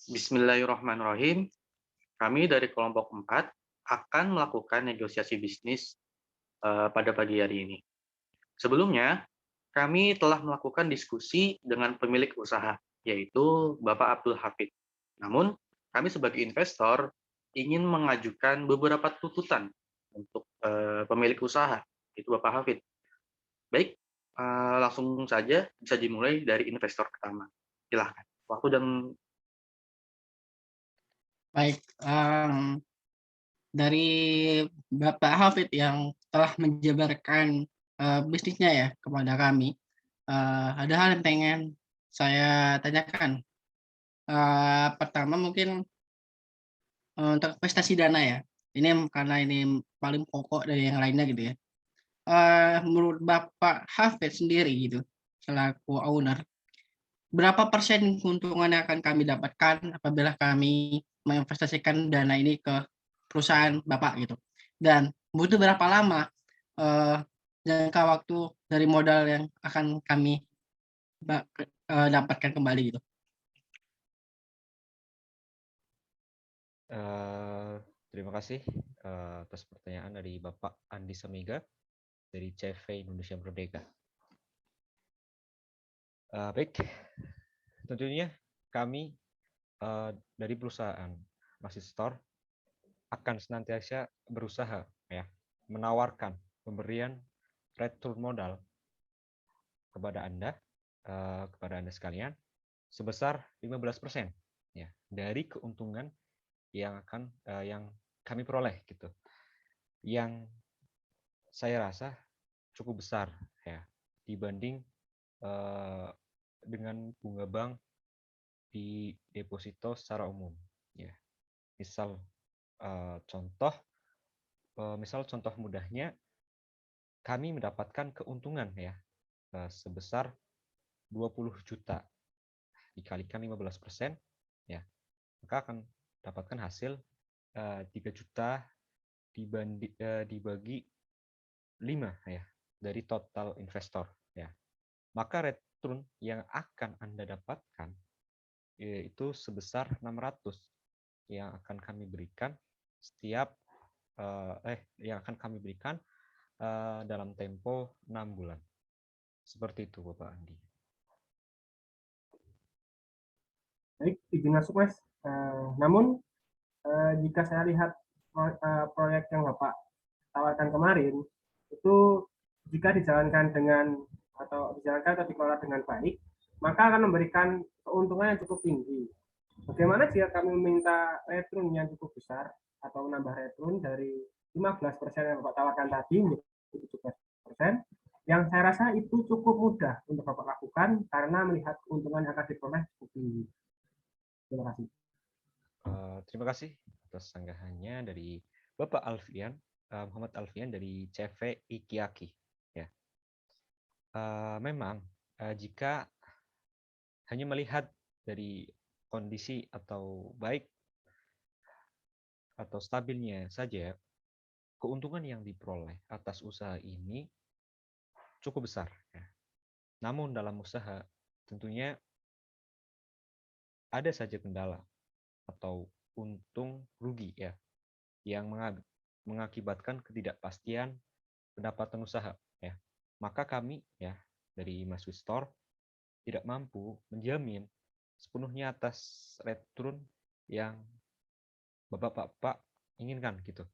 Bismillahirrahmanirrahim. Kami dari kelompok 4 akan melakukan negosiasi bisnis pada pagi hari ini. Sebelumnya, kami telah melakukan diskusi dengan pemilik usaha, yaitu Bapak Abdul Hafid. Namun, kami sebagai investor ingin mengajukan beberapa tuntutan untuk pemilik usaha, itu Bapak Hafid. Baik, langsung saja bisa dimulai dari investor pertama. Silahkan. Waktu dan Baik, dari Bapak Hafid yang telah menjabarkan, bisnisnya ya kepada kami, ada hal yang pengen saya tanyakan. Pertama mungkin, untuk investasi dana ya, karena ini paling pokok dari yang lainnya gitu ya. Menurut Bapak Hafid sendiri gitu, selaku owner, berapa persen keuntungan yang akan kami dapatkan apabila kami menginvestasikan dana ini ke perusahaan Bapak gitu? Dan butuh berapa lama, eee, jangka waktu dari modal yang akan kami dapatkan kembali gitu? Eh, Terima kasih atas pertanyaan dari Bapak Andi Samiga dari CV Indonesia Merdeka. Baik, tentunya kami dari perusahaan Masih Store akan senantiasa berusaha ya menawarkan pemberian return modal kepada Anda sekalian sebesar 15% ya dari keuntungan yang kami peroleh gitu. Yang saya rasa cukup besar ya dibanding eh, dengan bunga bank di deposito secara umum ya. Misal eh, contoh misal contoh mudahnya kami mendapatkan keuntungan ya sebesar 20 juta dikalikan 15% ya maka akan dapatkan hasil 3 juta dibagi 5 ya dari total investor ya. Maka return yang akan Anda dapatkan yaitu sebesar 600 yang akan kami berikan setiap yang akan kami berikan dalam tempo 6 bulan. Seperti itu Bapak Andi. Baik, izin masuk Mas. Namun jika saya lihat proyek yang Bapak tawarkan kemarin, itu jika dijalankan atau dikelola dengan baik, maka akan memberikan keuntungan yang cukup tinggi. Bagaimana jika kami meminta return yang cukup besar atau menambah return dari 15% yang Bapak tawarkan tadi menjadi 17%, yang saya rasa itu cukup mudah untuk Bapak lakukan karena melihat keuntungan yang akan diperoleh cukup tinggi. Terima kasih. Terima kasih atas sanggahannya dari Bapak Alfian, Muhammad Alfian dari CV Ikiaki. Ya. Memang jika hanya melihat dari kondisi atau baik atau stabilnya saja, keuntungan yang diperoleh atas usaha ini cukup besar. Ya. Namun dalam usaha tentunya ada saja kendala atau untung rugi ya yang mengakibatkan ketidakpastian pendapatan usaha ya. Maka kami ya dari Maswi Store tidak mampu menjamin sepenuhnya atas return yang Bapak-bapak inginkan gitu.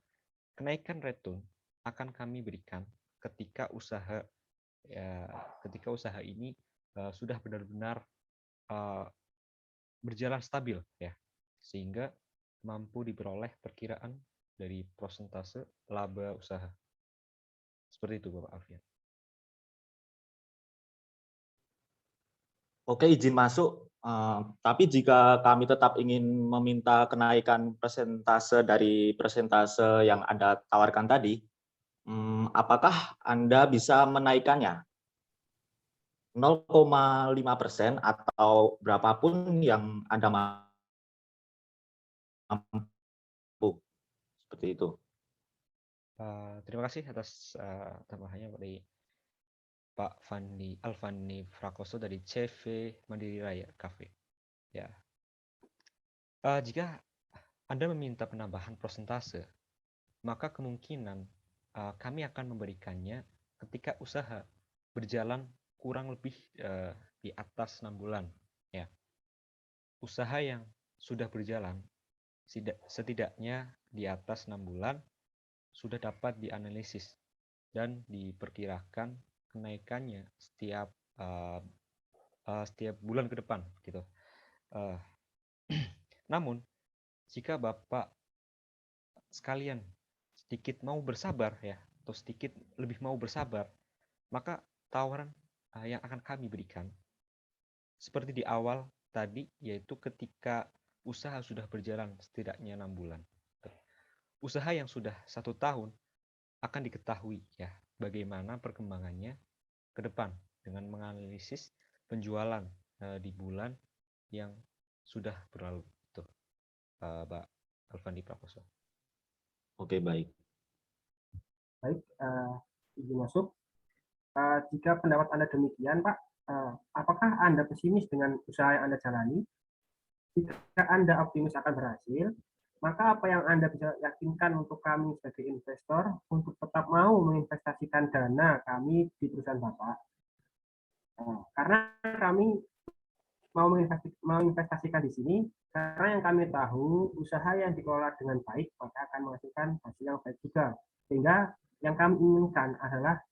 Kenaikan return akan kami berikan ketika usaha ya, ketika usaha ini sudah benar-benar uh, berjalan stabil ya sehingga mampu diperoleh perkiraan dari persentase laba usaha. Seperti itu Bapak Alfian. Oke, izin masuk. Tapi jika kami tetap ingin meminta kenaikan persentase dari persentase yang Anda tawarkan tadi, apakah Anda bisa menaikkannya 0,5% atau berapapun yang Anda mampu? Seperti itu. Terima kasih atas tambahannya dari Pak Alfani Frakoso dari CV Mandiri Raya Cafe. Ya, Jika Anda meminta penambahan persentase, maka kemungkinan kami akan memberikannya ketika usaha berjalan kurang lebih di atas 6 bulan. Ya. Usaha yang sudah berjalan setidaknya di atas 6 bulan sudah dapat dianalisis dan diperkirakan kenaikannya setiap bulan ke depan gitu. Namun jika Bapak sekalian sedikit mau bersabar ya, atau sedikit lebih mau bersabar, maka tawaran yang akan kami berikan seperti di awal tadi, yaitu ketika usaha sudah berjalan setidaknya 6 bulan. Usaha yang sudah 1 tahun akan diketahui ya bagaimana perkembangannya ke depan dengan menganalisis penjualan di bulan yang sudah berlalu. Itu Pak Alfandi Prakoso. Oke, baik. Baik, izin masuk. Jika pendapat Anda demikian, Pak, apakah Anda pesimis dengan usaha yang Anda jalani? Jika Anda optimis akan berhasil, maka apa yang Anda bisa yakinkan untuk kami sebagai investor untuk tetap mau menginvestasikan dana kami di perusahaan Bapak? Karena kami mau menginvestasikan di sini, karena yang kami tahu usaha yang dikelola dengan baik maka akan menghasilkan hasil yang baik juga. Sehingga yang kami inginkan adalah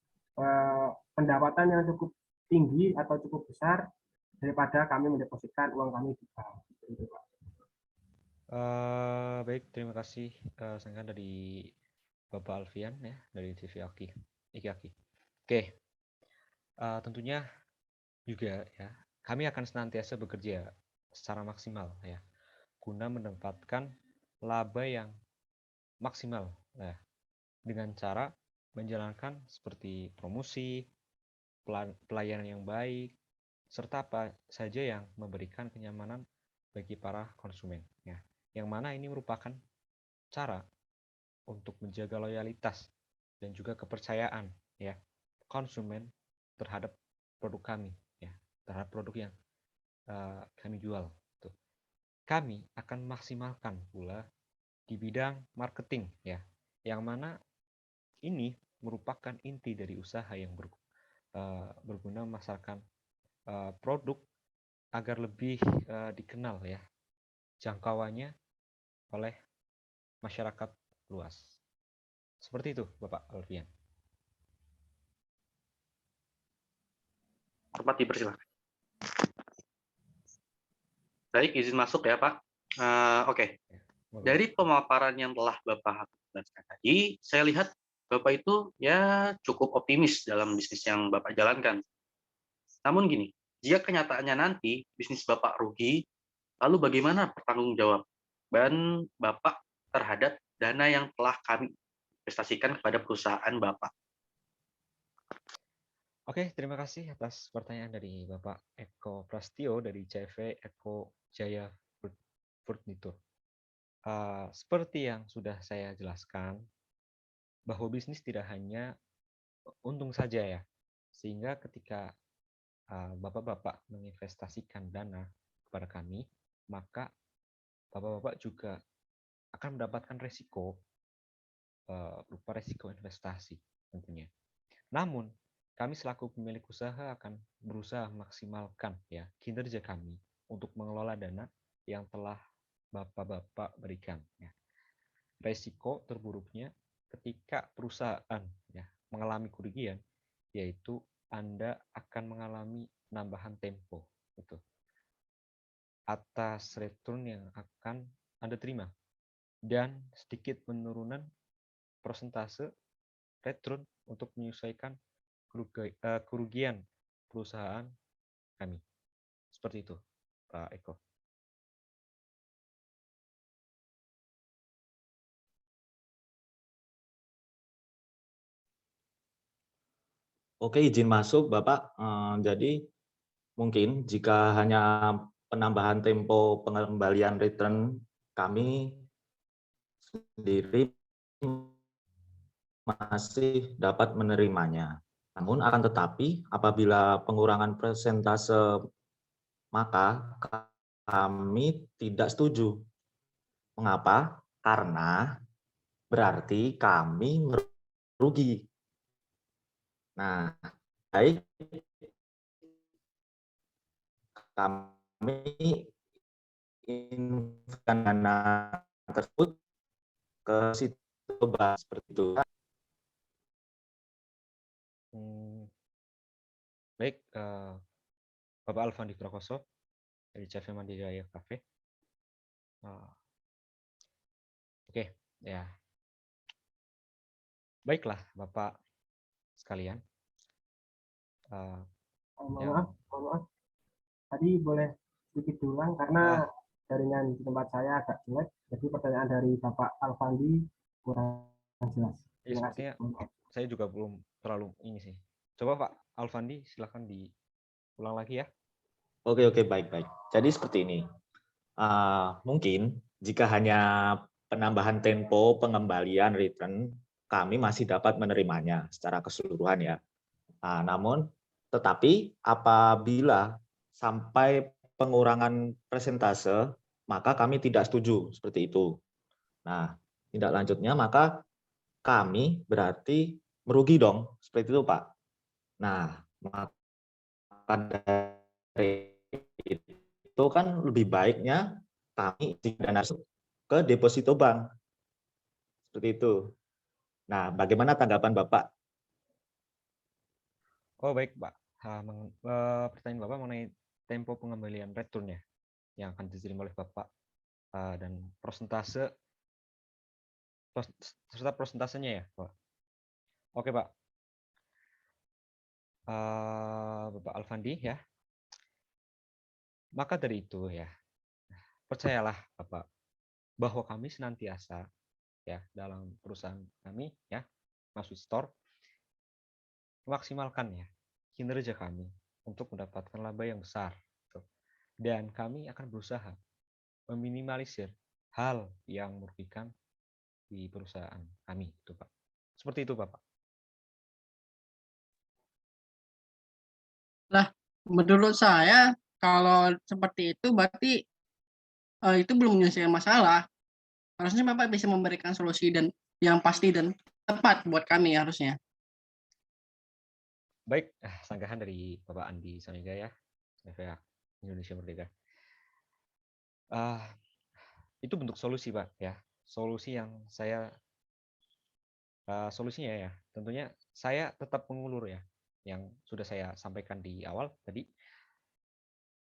pendapatan yang cukup tinggi atau cukup besar daripada kami mendepositkan uang kami di bank. Baik, terima kasih Sangkan dari Bapak Alfian ya dari TV Iki. Oke, tentunya juga ya kami akan senantiasa bekerja secara maksimal ya guna mendapatkan laba yang maksimal ya, dengan cara menjalankan seperti promosi, pelayanan yang baik, serta apa saja yang memberikan kenyamanan bagi para konsumen ya. Yang mana ini merupakan cara untuk menjaga loyalitas dan juga kepercayaan ya konsumen terhadap produk kami ya, terhadap produk yang kami jual. Tuh. Kami akan maksimalkan pula di bidang marketing ya, yang mana ini merupakan inti dari usaha yang berguna memasarkan produk agar lebih dikenal ya jangkauannya oleh masyarakat luas. Seperti itu, Bapak Alfian. Tempat dipersilakan. Baik, izin masuk ya Pak. Oke. Dari pemaparan yang telah Bapak jelaskan tadi, saya lihat Bapak itu ya cukup optimis dalam bisnis yang Bapak jalankan. Namun gini, jika kenyataannya nanti bisnis Bapak rugi, lalu bagaimana pertanggungjawaban Bapak terhadap dana yang telah kami investasikan kepada perusahaan Bapak? Oke, terima kasih atas pertanyaan dari Bapak Eko Prastio dari CV Eko Jaya Furnitur. Seperti yang sudah saya jelaskan, bahwa bisnis tidak hanya untung saja ya, sehingga ketika Bapak-Bapak menginvestasikan dana kepada kami, maka Bapak-Bapak juga akan mendapatkan resiko berupa resiko investasi tentunya. Namun, kami selaku pemilik usaha akan berusaha maksimalkan ya kinerja kami untuk mengelola dana yang telah Bapak-Bapak berikan. Ya. Resiko terburuknya ketika perusahaan ya mengalami kerugian, yaitu Anda akan mengalami penambahan tempo gitu, atas return yang akan Anda terima dan sedikit penurunan persentase return untuk menyesuaikan kerugian perusahaan kami. Seperti itu, Pak Eko. Oke, izin masuk, Bapak. Jadi mungkin jika hanya penambahan tempo pengembalian return, kami sendiri masih dapat menerimanya. Namun akan tetapi apabila pengurangan persentase, maka kami tidak setuju Mengapa? Karena berarti kami merugi. Nah, baik kami investasikan dana tersebut ke situ Bang, seperti itu. Hmm, baik, Bapak Alfandi Prakoso dari CV Mandiri Raya Cafe. Oke, ya. Baiklah, Bapak sekalian. Mohon Yang maaf, mohon maaf. Tadi boleh sedikit diulang karena jaringan di tempat saya agak jelek. Jadi pertanyaan dari Bapak Alfandi kurang jelas. ya, Terima kasih. sepertinya Mohon maaf. saya juga belum terlalu ini sih. Coba Pak Alfandi, silahkan diulang lagi ya. Oke, baik. Jadi seperti ini. Mungkin jika hanya penambahan tempo pengembalian return, kami masih dapat menerimanya secara keseluruhan ya. Namun, tetapi apabila sampai pengurangan persentase, maka kami tidak setuju seperti itu. Nah, tindak lanjutnya maka kami berarti merugi dong, seperti itu Pak. Nah, maka dari itu kan lebih baiknya kami dana ke deposito bank, seperti itu. Nah, bagaimana tanggapan Bapak? Oh baik Pak, pertanyaan Bapak mengenai tempo pengembalian return ya, yang akan diterima oleh Bapak dan serta prosentasenya ya Pak. Oke Pak, Bapak Alfandi ya. Maka dari itu ya, percayalah Bapak bahwa kami senantiasa ya dalam perusahaan kami ya, Mas Store, memaksimalkan ya kinerja kami untuk mendapatkan laba yang besar. Dan kami akan berusaha meminimalisir hal yang merugikan di perusahaan kami, itu Pak. Seperti itu Bapak. Lah, menurut saya kalau seperti itu berarti itu belum menyelesaikan masalah. Harusnya Bapak bisa memberikan solusi dan yang pasti dan tepat buat kami harusnya. Baik, sanggahan dari Bapak Andi Sanigaya, FPA Indonesia Merdeka. Itu bentuk solusi Pak ya, solusi yang solusinya ya tentunya saya tetap mengulur ya, yang sudah saya sampaikan di awal tadi,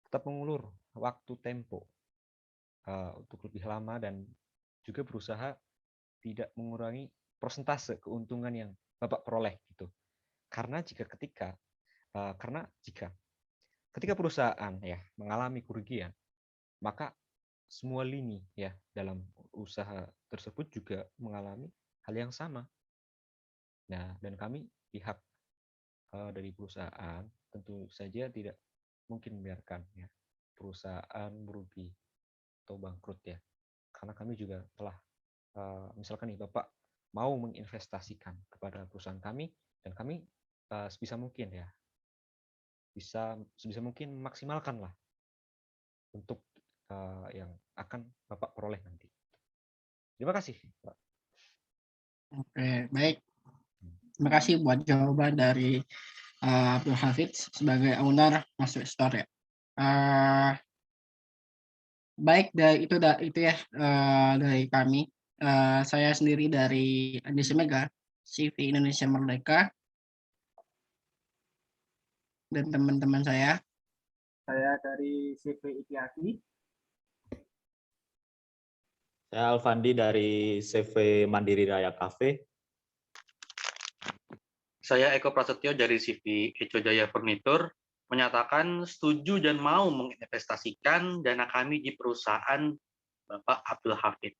tetap mengulur waktu tempo untuk lebih lama dan juga berusaha tidak mengurangi persentase keuntungan yang Bapak peroleh gitu. Karena ketika perusahaan ya mengalami kerugian, maka semua lini ya dalam usaha tersebut juga mengalami hal yang sama. Nah, dan kami pihak dari perusahaan tentu saja tidak mungkin membiarkan ya perusahaan merugi atau bangkrut ya. Karena kami juga telah misalkan nih Bapak mau menginvestasikan kepada perusahaan kami, dan kami sebisa mungkin ya sebisa mungkin memaksimalkan lah untuk yang akan Bapak peroleh nanti. Terima kasih Pak. Oke, baik. Terima kasih buat jawaban dari Abdul Hafid sebagai owner Masuk Store ya. Baik, itu ya dari kami. Saya sendiri dari Andi Mega, CV Indonesia Merdeka, dan teman-teman saya. Saya dari CV Ikiaki. Saya Alfandi dari CV Mandiri Raya Cafe. Saya Eko Prasetyo dari CV Eco Jaya Furnitur menyatakan setuju dan mau menginvestasikan dana kami di perusahaan Bapak Abdul Hafid.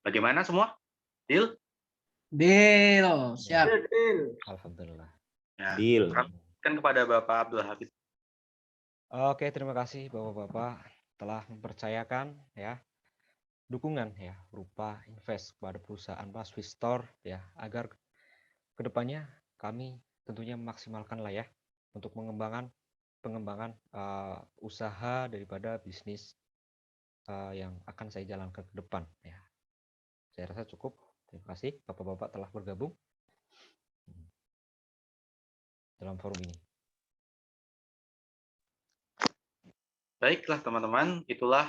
Bagaimana semua? Deal? Deal, siap. Alhamdulillah. Ya, Deal. kan kepada Bapak Abdul Hafid. Oke, terima kasih Bapak-bapak telah mempercayakan ya dukungan ya berupa invest kepada perusahaan Mas Store ya, agar kedepannya kami tentunya memaksimalkan lah ya untuk pengembangan usaha daripada bisnis yang akan saya jalankan ke depan. Ya, saya rasa cukup. Terima kasih Bapak-bapak telah bergabung dalam forum ini. Baiklah teman-teman, itulah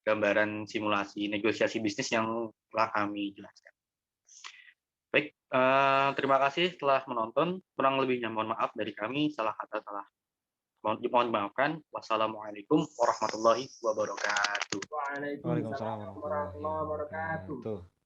gambaran simulasi negosiasi bisnis yang telah kami jelaskan. Baik, terima kasih telah menonton. Kurang lebihnya mohon maaf dari kami, salah kata salah. Mohon dimaafkan. Wassalamualaikum warahmatullahi wabarakatuh. Waalaikumsalam Waalaikumsalam warahmatullahi warahmatullahi wabarakatuh. wabarakatuh.